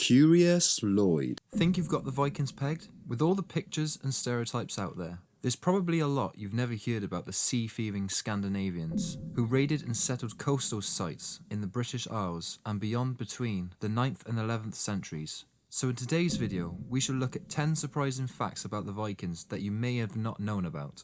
Curious Lloyd. Think you've got the Vikings pegged? With all the pictures and stereotypes out there, there's probably a lot you've never heard about the sea-thieving Scandinavians, who raided and settled coastal sites in the British Isles and beyond between the 9th and 11th centuries. So in today's video, we shall look at 10 surprising facts about the Vikings that you may have not known about.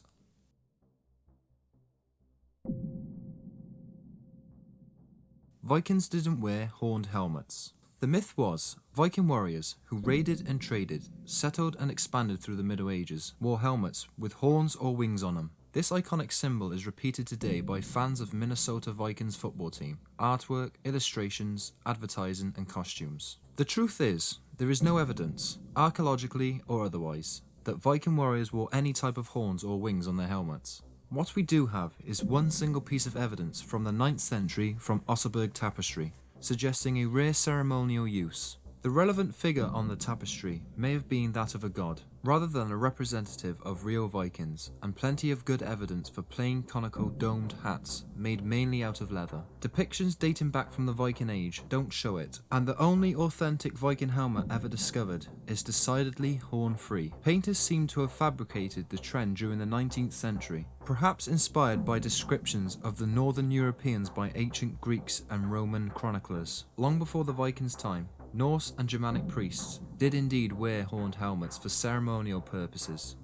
Vikings didn't wear horned helmets. The myth was, Viking warriors who raided and traded, settled and expanded through the Middle Ages, wore helmets with horns or wings on them. This iconic symbol is repeated today by fans of Minnesota Vikings football team, artwork, illustrations, advertising and costumes. The truth is, there is no evidence, archaeologically or otherwise, that Viking warriors wore any type of horns or wings on their helmets. What we do have is one single piece of evidence from the 9th century from Osnaburg tapestry, suggesting a rare ceremonial use. The relevant figure on the tapestry may have been that of a god, rather than a representative of real Vikings, and plenty of good evidence for plain conical domed hats made mainly out of leather. Depictions dating back from the Viking Age don't show it, and the only authentic Viking helmet ever discovered is decidedly horn-free. Painters seem to have fabricated the trend during the 19th century, perhaps inspired by descriptions of the Northern Europeans by ancient Greeks and Roman chroniclers. Long before the Vikings' time, Norse and Germanic priests did indeed wear horned helmets for ceremonial purposes.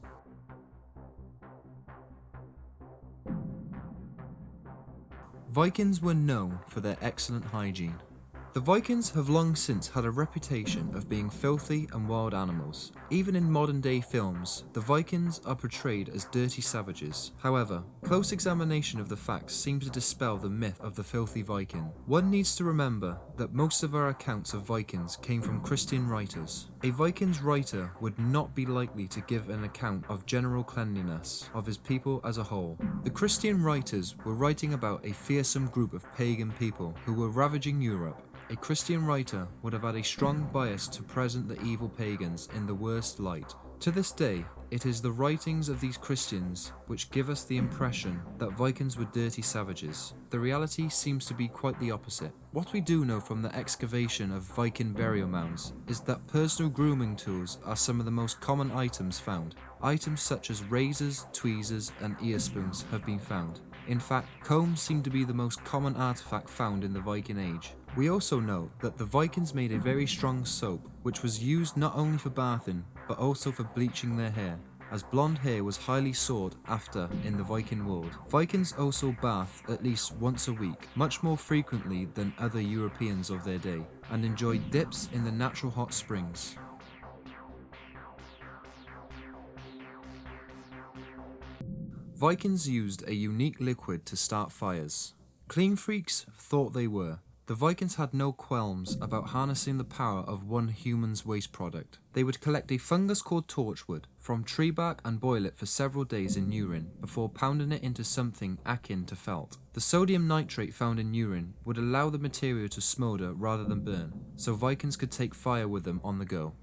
Vikings were known for their excellent hygiene. The Vikings have long since had a reputation of being filthy and wild animals. Even in modern day films, the Vikings are portrayed as dirty savages. However, close examination of the facts seems to dispel the myth of the filthy Viking. One needs to remember that most of our accounts of Vikings came from Christian writers. A Viking's writer would not be likely to give an account of general cleanliness of his people as a whole. The Christian writers were writing about a fearsome group of pagan people who were ravaging Europe. A Christian writer would have had a strong bias to present the evil pagans in the worst light. To this day, it is the writings of these Christians which give us the impression that Vikings were dirty savages. The reality seems to be quite the opposite. What we do know from the excavation of Viking burial mounds is that personal grooming tools are some of the most common items found. Items such as razors, tweezers and ear spoons have been found. In fact, combs seem to be the most common artifact found in the Viking Age. We also know that the Vikings made a very strong soap, which was used not only for bathing, but also for bleaching their hair, as blonde hair was highly sought after in the Viking world. Vikings also bathed at least once a week, much more frequently than other Europeans of their day, and enjoyed dips in the natural hot springs. Vikings used a unique liquid to start fires. Clean freaks thought they were. The Vikings had no qualms about harnessing the power of one human's waste product. They would collect a fungus called torchwood from tree bark and boil it for several days in urine before pounding it into something akin to felt. The sodium nitrate found in urine would allow the material to smolder rather than burn, so Vikings could take fire with them on the go.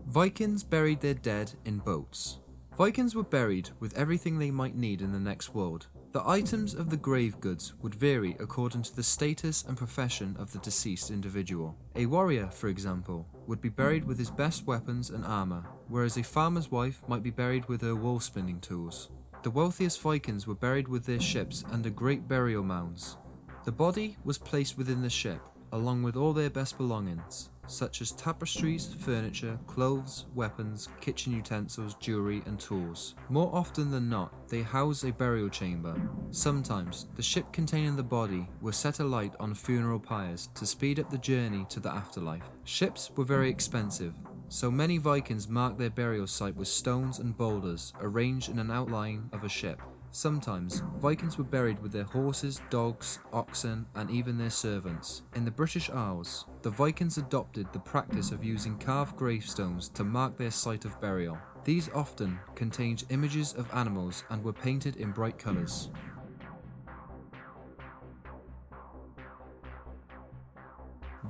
Vikings buried their dead in boats. Vikings were buried with everything they might need in the next world. The items of the grave goods would vary according to the status and profession of the deceased individual. A warrior, for example, would be buried with his best weapons and armor, whereas a farmer's wife might be buried with her wool spinning tools. The wealthiest Vikings were buried with their ships under great burial mounds. The body was placed within the ship, along with all their best belongings, such as tapestries, furniture, clothes, weapons, kitchen utensils, jewelry and tools. More often than not, they housed a burial chamber. Sometimes, the ship containing the body were set alight on funeral pyres to speed up the journey to the afterlife. Ships were very expensive, so many Vikings marked their burial site with stones and boulders arranged in an outline of a ship. Sometimes, Vikings were buried with their horses, dogs, oxen, and even their servants. In the British Isles, the Vikings adopted the practice of using carved gravestones to mark their site of burial. These often contained images of animals and were painted in bright colours.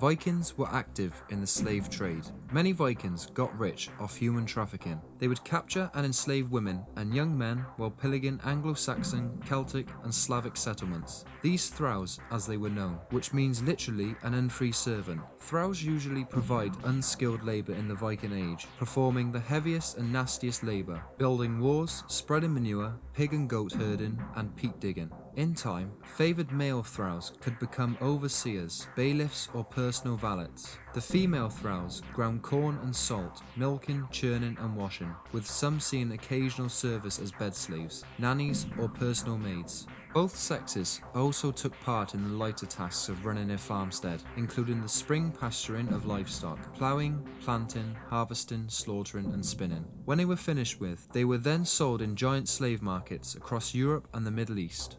Vikings were active in the slave trade. Many Vikings got rich off human trafficking. They would capture and enslave women and young men while pillaging Anglo-Saxon, Celtic and Slavic settlements. These thralls, as they were known, which means literally an unfree servant. Thralls usually provide unskilled labour in the Viking Age, performing the heaviest and nastiest labour, building walls, spreading manure, pig and goat herding and peat digging. In time, favoured male thralls could become overseers, bailiffs or personal valets. The female thralls ground corn and salt, milking, churning and washing, with some seeing occasional service as bed slaves, nannies or personal maids. Both sexes also took part in the lighter tasks of running a farmstead, including the spring pasturing of livestock, ploughing, planting, harvesting, slaughtering and spinning. When they were finished with, they were then sold in giant slave markets across Europe and the Middle East.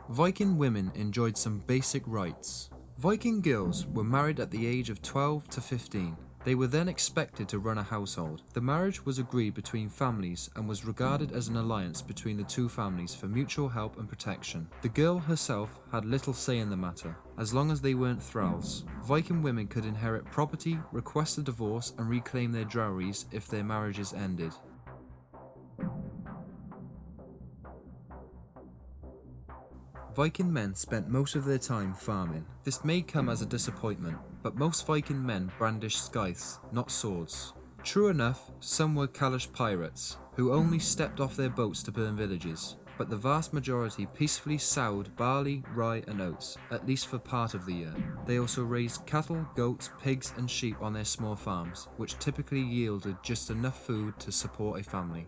Viking women enjoyed some basic rights. Viking girls were married at the age of 12 to 15. They were then expected to run a household. The marriage was agreed between families and was regarded as an alliance between the two families for mutual help and protection. The girl herself had little say in the matter, as long as they weren't thralls. Viking women could inherit property, request a divorce and reclaim their dowries if their marriages ended. Viking men spent most of their time farming. This may come as a disappointment, but most Viking men brandished scythes, not swords. True enough, some were callous pirates, who only stepped off their boats to burn villages, but the vast majority peacefully sowed barley, rye and oats, at least for part of the year. They also raised cattle, goats, pigs and sheep on their small farms, which typically yielded just enough food to support a family.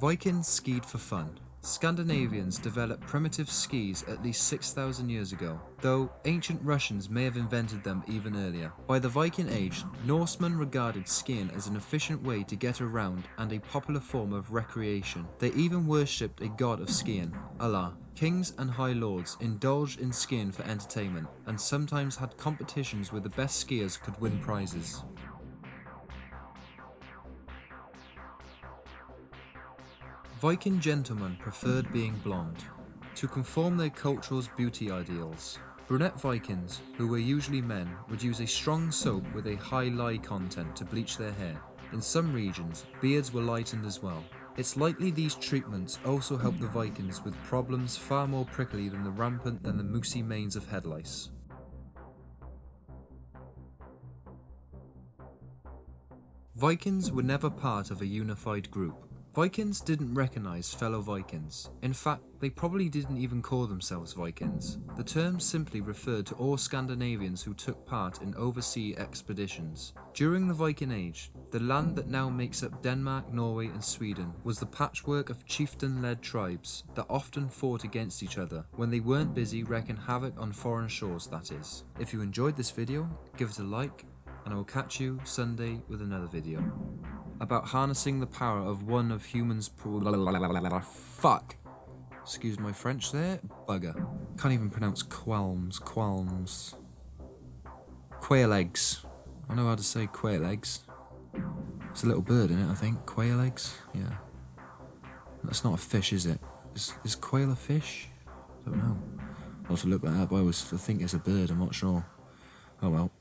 Vikings skied for fun. Scandinavians developed primitive skis at least 6,000 years ago, though ancient Russians may have invented them even earlier. By the Viking Age, Norsemen regarded skiing as an efficient way to get around and a popular form of recreation. They even worshipped a god of skiing, Allah. Kings and high lords indulged in skiing for entertainment, and sometimes had competitions where the best skiers could win prizes. Viking gentlemen preferred being blonde, to conform their culture's beauty ideals. Brunette Vikings, who were usually men, would use a strong soap with a high lye content to bleach their hair. In some regions, beards were lightened as well. It's likely these treatments also helped the Vikings with problems far more prickly than the rampant than the moosey manes of head lice. Vikings were never part of a unified group. Vikings didn't recognise fellow Vikings. In fact, they probably didn't even call themselves Vikings. The term simply referred to all Scandinavians who took part in overseas expeditions. During the Viking Age, the land that now makes up Denmark, Norway and Sweden was the patchwork of chieftain-led tribes that often fought against each other when they weren't busy wreaking havoc on foreign shores, that is. If you enjoyed this video, give it a like, and I will catch you Sunday with another video about harnessing the power of one of humans' fuck. Excuse my French there, bugger. Can't even pronounce qualms. Quail eggs. I know how to say quail eggs. It's a little bird in it, I think. Quail eggs, yeah. That's not a fish, is it? Is quail a fish? I don't know. I'll have to look that up. I think it's a bird, I'm not sure. Oh well.